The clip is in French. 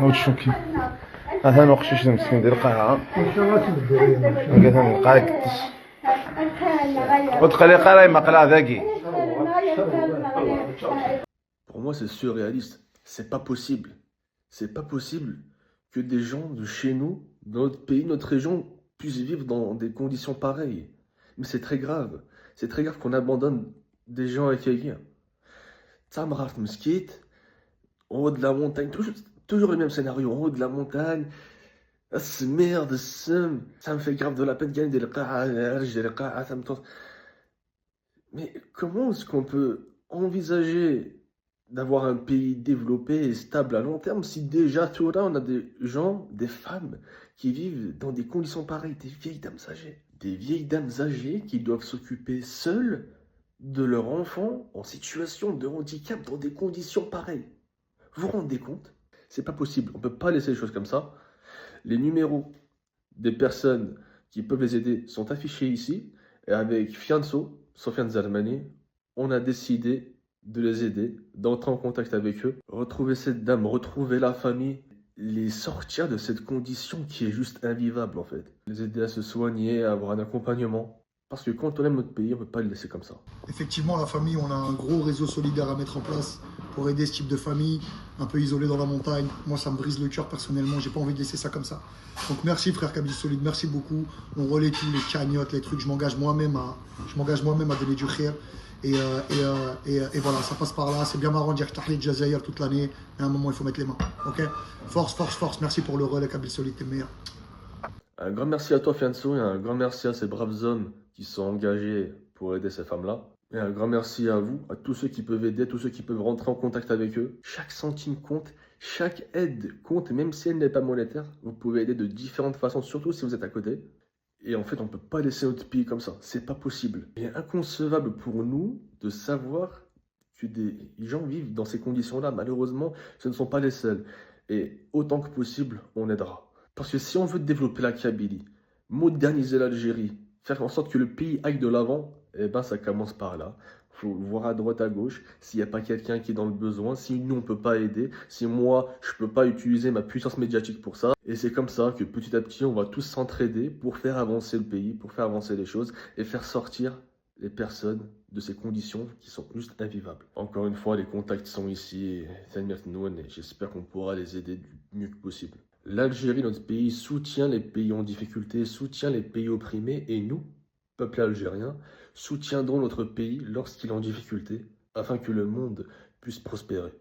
وتشوكي هذا نوقش شي مسكين ديال القاعة قال لك وتقلي قراي مقلع ذاكي. Pour moi, c'est surréaliste. C'est pas possible. C'est pas possible que des gens de chez nous, dans notre pays, notre région, puissent vivre dans des conditions pareilles. Mais c'est très grave. C'est très grave qu'on abandonne des gens accueillis. Tamrat Mskit, en haut de la montagne, toujours le même scénario, en haut de la montagne. Merde, ça me fait grave de la peine gagner des qa'a, ça me tente. Mais comment est-ce qu'on peut envisager d'avoir un pays développé et stable à long terme si déjà tout là on a des gens, des femmes qui vivent dans des conditions pareilles, des vieilles dames âgées. Des vieilles dames âgées qui doivent s'occuper seules de leurs enfants en situation de handicap dans des conditions pareilles. Vous vous rendez compte? C'est pas possible, on peut pas laisser les choses comme ça. Les numéros des personnes qui peuvent les aider sont affichés ici et avec Fianso, Sofiane Zalmani, on a décidé de les aider, d'entrer en contact avec eux, retrouver cette dame, retrouver la famille, les sortir de cette condition qui est juste invivable en fait. Les aider à se soigner, à avoir un accompagnement. Parce que quand on aime notre pays, on ne peut pas le laisser comme ça. Effectivement, la famille, on a un gros réseau solidaire à mettre en place pour aider ce type de famille, un peu isolée dans la montagne. Moi, ça me brise le cœur personnellement, j'ai pas envie de laisser ça comme ça. Donc merci frère Kabylie Solide, merci beaucoup. On relaie tous les cagnottes, les trucs, je m'engage moi-même à donner du khir. Et voilà, ça passe par là. C'est bien marrant de dire que t'as de Jazaïr toute l'année, mais à un moment, il faut mettre les mains. Ok? Force, force, force. Merci pour le relais, Kabylie Solide, t'es le meilleur. Un grand merci à toi, Fianso, et un grand merci à ces braves hommes qui sont engagés pour aider ces femmes-là. Et un grand merci à vous, à tous ceux qui peuvent aider, tous ceux qui peuvent rentrer en contact avec eux. Chaque centime compte, chaque aide compte, même si elle n'est pas monétaire. Vous pouvez aider de différentes façons, surtout si vous êtes à côté. Et en fait, on ne peut pas laisser notre pays comme ça. C'est pas possible. Il est inconcevable pour nous de savoir que des gens vivent dans ces conditions-là. Malheureusement, ce ne sont pas les seuls. Et autant que possible, on aidera. Parce que si on veut développer la Kabylie, moderniser l'Algérie, faire en sorte que le pays aille de l'avant, eh ben ça commence par là. Il faut voir à droite, à gauche, s'il n'y a pas quelqu'un qui est dans le besoin, si nous on ne peut pas aider, si moi je ne peux pas utiliser ma puissance médiatique pour ça. Et c'est comme ça que petit à petit on va tous s'entraider pour faire avancer le pays, pour faire avancer les choses et faire sortir les personnes de ces conditions qui sont juste invivables. Encore une fois, les contacts sont ici, et j'espère qu'on pourra les aider du mieux que possible. L'Algérie, notre pays, soutient les pays en difficulté, soutient les pays opprimés, et nous, peuple algérien, soutiendrons notre pays lorsqu'il est en difficulté, afin que le monde puisse prospérer.